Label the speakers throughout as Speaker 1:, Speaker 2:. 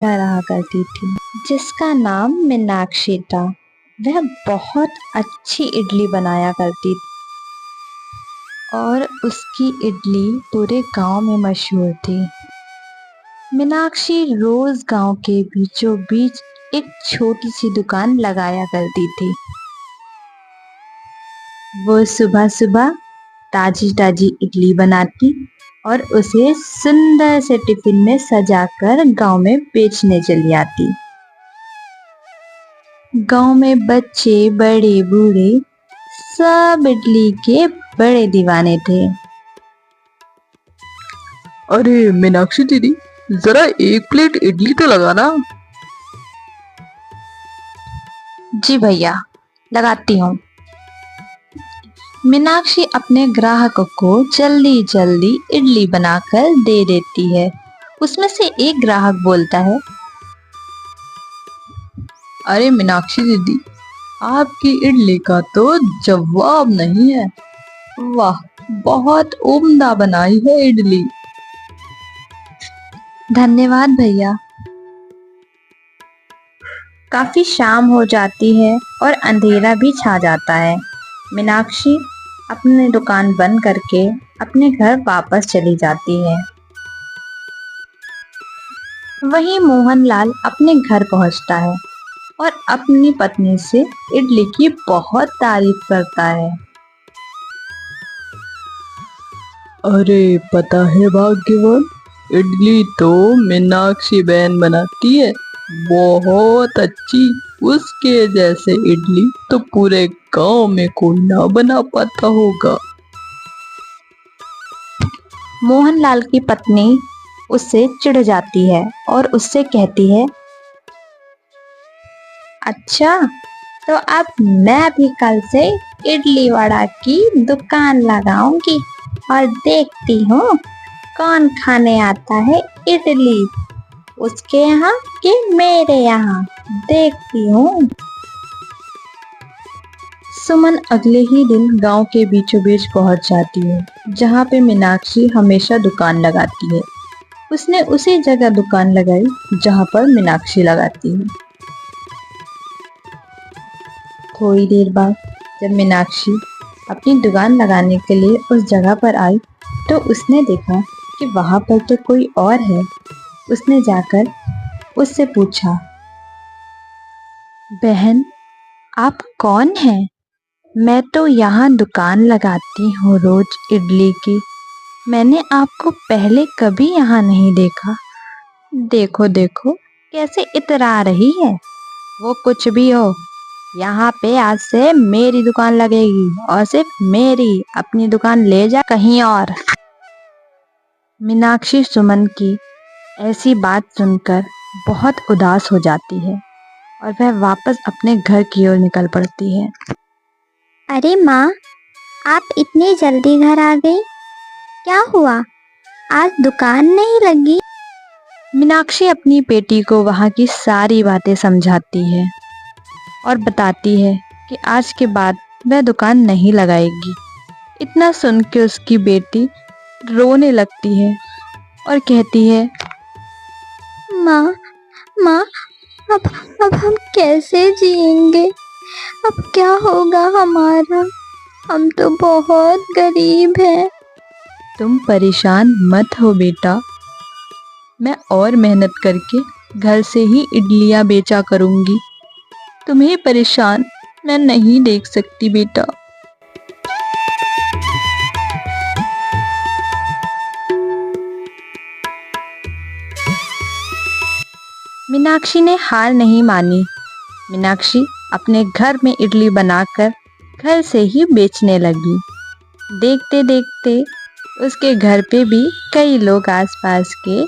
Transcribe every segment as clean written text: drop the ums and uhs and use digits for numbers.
Speaker 1: रहा करती थी जिसका नाम मीनाक्षी था। वह बहुत अच्छी इडली बनाया करती थी और उसकी इडली पूरे गांव में मशहूर थी। मीनाक्षी रोज गांव के बीचों बीच एक छोटी सी दुकान लगाया करती थी। वो सुबह सुबह ताजी ताजी इडली बनाती और उसे सुंदर से टिफिन में सजाकर गांव में बेचने चली आती। गांव में बच्चे बड़े बूढ़े सब इडली के बड़े दीवाने थे।
Speaker 2: अरे मीनाक्षी दीदी, जरा एक प्लेट इडली तो लगाना।
Speaker 1: जी भैया, लगाती हूँ। मीनाक्षी अपने ग्राहकों को जल्दी जल्दी इडली बनाकर दे देती है। उसमें से एक ग्राहक बोलता है,
Speaker 2: अरे मीनाक्षी दीदी, आपकी इडली का तो जवाब नहीं है। वाह, बहुत उम्दा बनाई है इडली।
Speaker 1: धन्यवाद भैया। काफी शाम हो जाती है और अंधेरा भी छा जाता है। मीनाक्षी अपनी दुकान बंद करके अपने घर वापस चली जाती है। वहीं मोहनलाल अपने घर पहुंचता है और अपनी पत्नी से इडली की बहुत तारीफ करता है।
Speaker 2: अरे पता है भाग्यवान, इडली तो मीनाक्षी बहन बनाती है, बहुत अच्छी। उसके जैसे इडली तो पूरे गांव में कोई ना बना पाता होगा।
Speaker 1: मोहनलाल की पत्नी उससे चिढ़ जाती है और उससे कहती है, अच्छा तो अब मैं भी कल से इडली वड़ा की दुकान लगाऊंगी और देखती हूँ कौन खाने आता है इडली, उसके यहाँ कि मेरे यहाँ, देखती हूँ। सुमन अगले ही दिन गांव के बीचों बीच पहुंच जाती है जहाँ पे मीनाक्षी हमेशा दुकान लगाती है। उसने उसी जगह दुकान लगाई जहाँ पर मीनाक्षी लगाती है। थोड़ी देर बाद जब मीनाक्षी अपनी दुकान लगाने के लिए उस जगह पर आई तो उसने देखा कि वहां पर तो कोई और है। उसने जाकर उससे पूछा, बहन आप कौन हैं? मैं तो यहाँ दुकान लगाती हूँ रोज इडली की। मैंने आपको पहले कभी यहाँ नहीं देखा। देखो देखो कैसे इतरा रही है। वो कुछ भी हो, यहाँ पे आज से मेरी दुकान लगेगी और सिर्फ मेरी। अपनी दुकान ले जा कहीं और। मीनाक्षी सुमन की ऐसी बात सुनकर बहुत उदास हो जाती है और वह वापस अपने घर की ओर निकल पड़ती है।
Speaker 3: अरे माँ, आप इतनी जल्दी घर आ गई, क्या हुआ? आज दुकान नहीं लगी?
Speaker 1: मीनाक्षी अपनी बेटी को वहाँ की सारी बातें समझाती है और बताती है कि आज के बाद वह दुकान नहीं लगाएगी। इतना सुन के उसकी बेटी रोने लगती है और कहती है,
Speaker 3: माँ, माँ, अब हम कैसे जिएंगे? अब क्या होगा हमारा? हम तो बहुत गरीब हैं।
Speaker 1: तुम परेशान मत हो बेटा, मैं और मेहनत करके घर से ही इडलियां बेचा करूंगी। तुम्हें परेशान मैं नहीं देख सकती बेटा। मीनाक्षी ने हार नहीं मानी। मीनाक्षी अपने घर में इडली बनाकर घर से ही बेचने लगी। देखते देखते उसके घर पे भी कई लोग आसपास के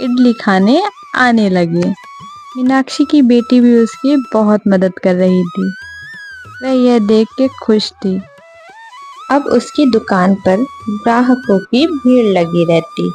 Speaker 1: इडली खाने आने लगे। मीनाक्षी की बेटी भी उसकी बहुत मदद कर रही थी। वह यह देख के खुश थी। अब उसकी दुकान पर ग्राहकों की भीड़ लगी रहती।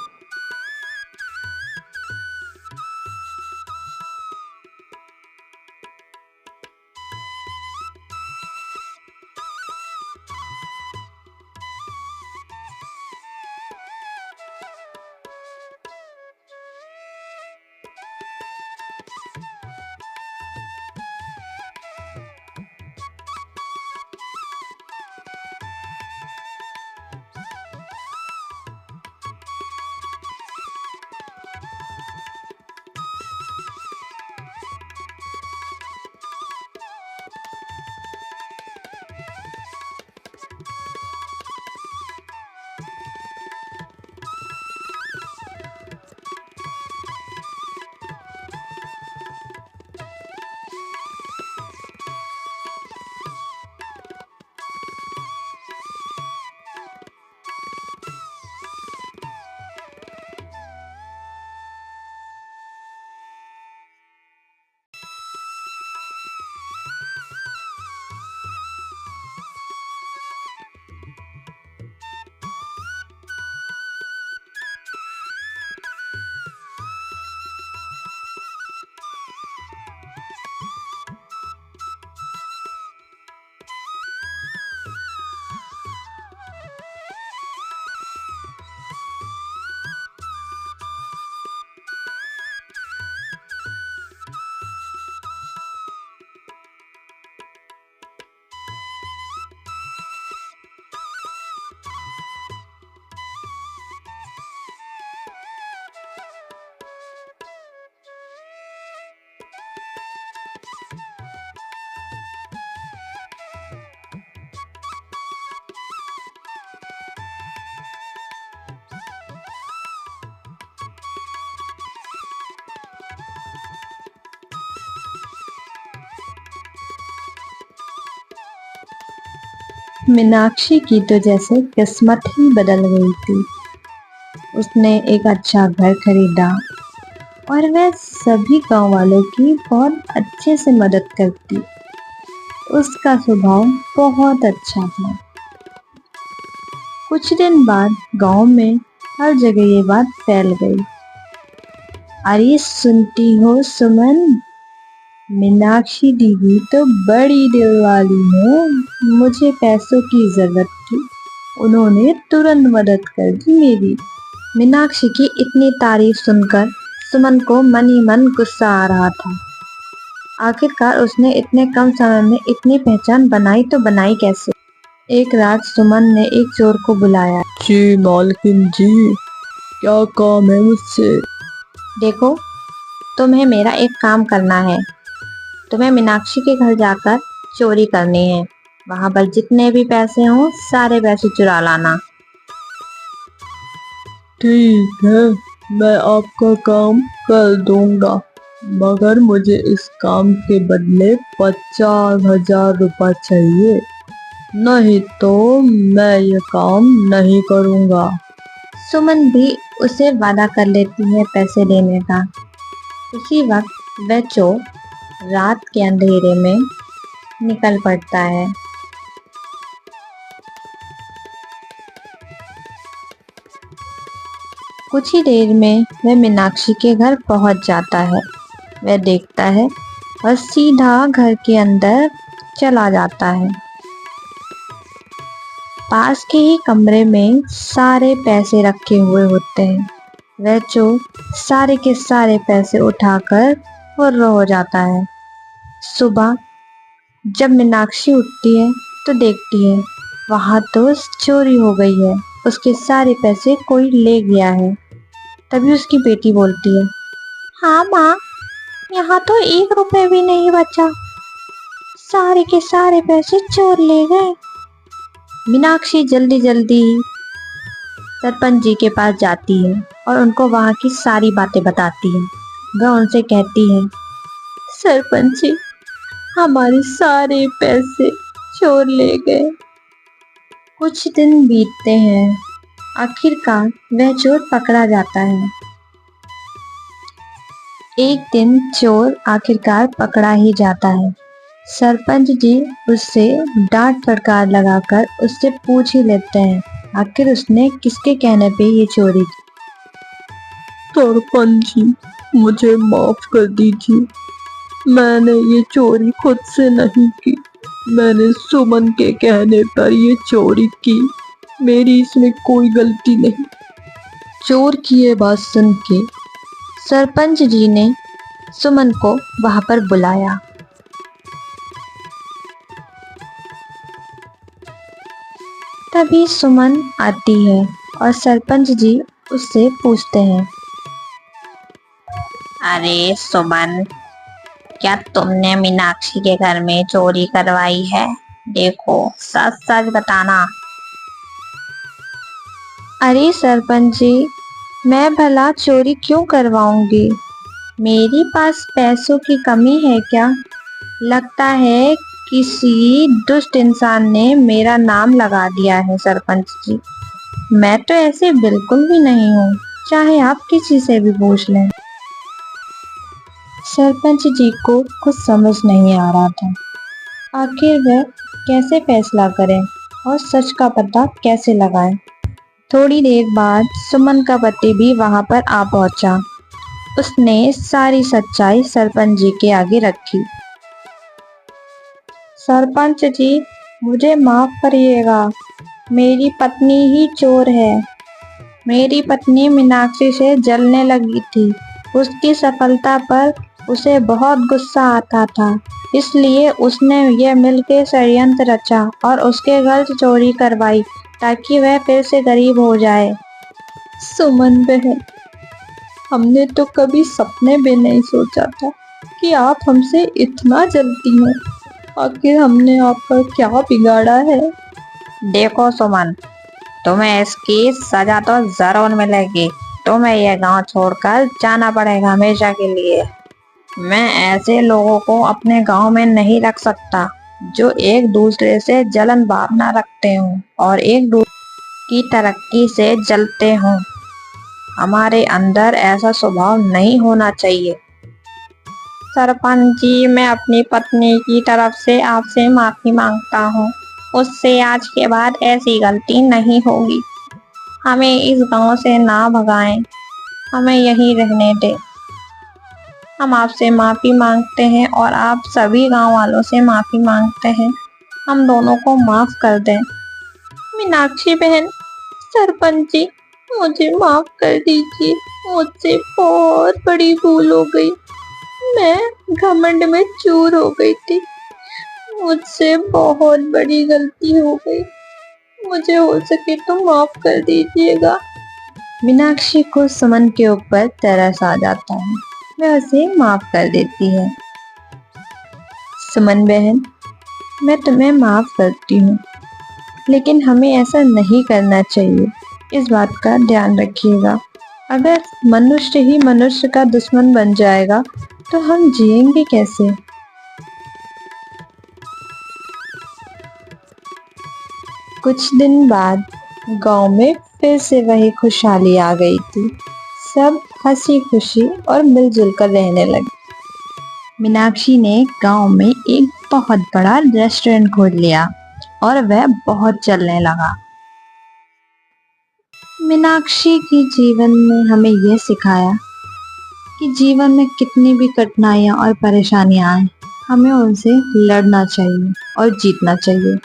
Speaker 1: मीनाक्षी की तो जैसे किस्मत ही बदल गई थी। उसने एक अच्छा घर खरीदा और वह सभी गांव वालों की बहुत अच्छे से मदद करती। उसका स्वभाव बहुत अच्छा था। कुछ दिन बाद गांव में हर जगह ये बात फैल गई। अरे सुनती हो सुमन, मीनाक्षी दीदी तो बड़ी दिल वाली है। मुझे पैसों की जरूरत थी, उन्होंने तुरंत मदद कर दी मेरी। मीनाक्षी की इतनी तारीफ सुनकर सुमन को मन ही मन गुस्सा आ रहा था। आखिरकार उसने इतने कम समय में इतनी पहचान बनाई तो बनाई कैसे। एक रात सुमन ने एक चोर को बुलाया।
Speaker 2: जी मालकिन जी, क्या काम है मुझसे?
Speaker 1: देखो, तुम्हें मेरा एक काम करना है। तुम्हें मीनाक्षी के घर जाकर चोरी करनी है। वहां पर जितने भी पैसे हों सारे पैसे चुरा लाना।
Speaker 2: ठीक है, मैं आपका काम कर दूंगा, मगर मुझे इस काम के बदले 50,000 रुपये चाहिए, नहीं तो मैं ये काम नहीं करूंगा।
Speaker 1: सुमन भी उसे वादा कर लेती है पैसे देने का। उसी वक्त वह चोर रात के अंधेरे में निकल पड़ता है। कुछ ही देर में वह मीनाक्षी के घर पहुंच जाता है। वह देखता है और सीधा घर के अंदर चला जाता है। पास के ही कमरे में सारे पैसे रखे हुए होते हैं। वह चोर सारे के सारे पैसे उठाकर फुर्र हो जाता है। सुबह जब मीनाक्षी उठती है तो देखती है वहां तो चोरी हो गई है। उसके सारे पैसे कोई ले गया है। तभी उसकी बेटी बोलती है, हाँ माँ, यहाँ तो 1 रुपए भी नहीं बचा, सारे के सारे पैसे चोर ले गए। मीनाक्षी जल्दी जल्दी सरपंच जी के पास जाती है और उनको वहाँ की सारी बातें बताती है। वह उनसे कहती है, सरपंच जी, हमारे सारे पैसे चोर ले गए। कुछ दिन बीतते हैं। आखिरकार वह चोर पकड़ा जाता है। एक दिन चोर आखिरकार पकड़ा ही जाता है। सरपंच जी उससे डांट फटकार लगाकर उससे पूछ ही लेते हैं आखिर उसने किसके कहने पे ये चोरी की।
Speaker 2: सरपंच जी, मुझे माफ कर दीजिए, मैंने ये चोरी खुद से नहीं की, मैंने सुमन के कहने पर ये चोरी की, मेरी इसमें कोई गलती नहीं।
Speaker 1: चोर की ये बात सुन के सरपंच जी ने सुमन को वहां पर बुलाया। तभी सुमन आती है और सरपंच जी उससे पूछते हैं, अरे सुमन, क्या तुमने मीनाक्षी के घर में चोरी करवाई है? देखो, सच सच बताना। अरे सरपंच जी, मैं भला चोरी क्यों करवाऊंगी? मेरे पास पैसों की कमी है क्या? लगता है किसी दुष्ट इंसान ने मेरा नाम लगा दिया है सरपंच जी। मैं तो ऐसे बिल्कुल भी नहीं हूँ, चाहे आप किसी से भी पूछ लें। सरपंच जी को कुछ समझ नहीं आ रहा था। आखिर वह कैसे फैसला करें और सच का पता कैसे लगाएं। थोड़ी देर बाद सुमन का पति भी वहां पर आ पहुंचा। उसने सारी सच्चाई सरपंच जी के आगे रखी। सरपंच जी, मुझे माफ करिएगा, मेरी पत्नी ही चोर है। मेरी पत्नी मीनाक्षी से जलने लगी थी। उसकी सफलता पर उसे बहुत गुस्सा आता था, इसलिए उसने ये मिलके षड्यंत्र रचा और उसके घर से चोरी करवाई ताकि वह फिर से गरीब हो जाए।
Speaker 2: सुमन बहन, हमने तो कभी सपने में नहीं सोचा था कि आप हमसे इतना जलती हैं। आखिर हमने आपका क्या बिगाड़ा है?
Speaker 1: देखो सुमन, तुम्हें इसकी सजा तो जरूर मिलेगी। तुम्हें यह गांव छोड़कर जाना पड़ेगा हमेशा के लिए। मैं ऐसे लोगों को अपने गांव में नहीं रख सकता। जो एक दूसरे से जलन भावना रखते हों और एक दूसरे की तरक्की से जलते हों। हमारे अंदर ऐसा स्वभाव नहीं होना चाहिए। सरपंच जी, मैं अपनी पत्नी की तरफ से आपसे माफी मांगता हूँ। उससे आज के बाद ऐसी गलती नहीं होगी। हमें इस गांव से ना भगाएं, हमें यहीं रहने दें। हम आपसे माफी मांगते हैं और आप सभी गांव वालों से माफी मांगते हैं। हम दोनों को माफ कर दें। मीनाक्षी बहन, सरपंच जी, मुझे माफ कर दीजिए। मुझसे बहुत बड़ी भूल हो गई। मैं घमंड में चूर हो गई थी। मुझसे बहुत बड़ी गलती हो गई। मुझे हो सके तो माफ कर दीजिएगा। मीनाक्षी को सुमन के ऊपर तरस आ जाता है। वह उसे माफ कर देती है। सुमन बहन, मैं तुम्हें माफ करती हूँ, लेकिन हमें ऐसा नहीं करना चाहिए। इस बात का ध्यान रखिएगा। अगर मनुष्य ही मनुष्य का दुश्मन बन जाएगा तो हम जिएंगे कैसे? कुछ दिन बाद गांव में फिर से वही खुशहाली आ गई थी। सब हंसी खुशी और मिलजुल कर रहने लगे। मीनाक्षी ने गांव में एक बहुत बड़ा रेस्टोरेंट खोल लिया और वह बहुत चलने लगा। मीनाक्षी के जीवन ने हमें यह सिखाया कि जीवन में कितनी भी कठिनाइयां और परेशानियां आए, हमें उनसे लड़ना चाहिए और जीतना चाहिए।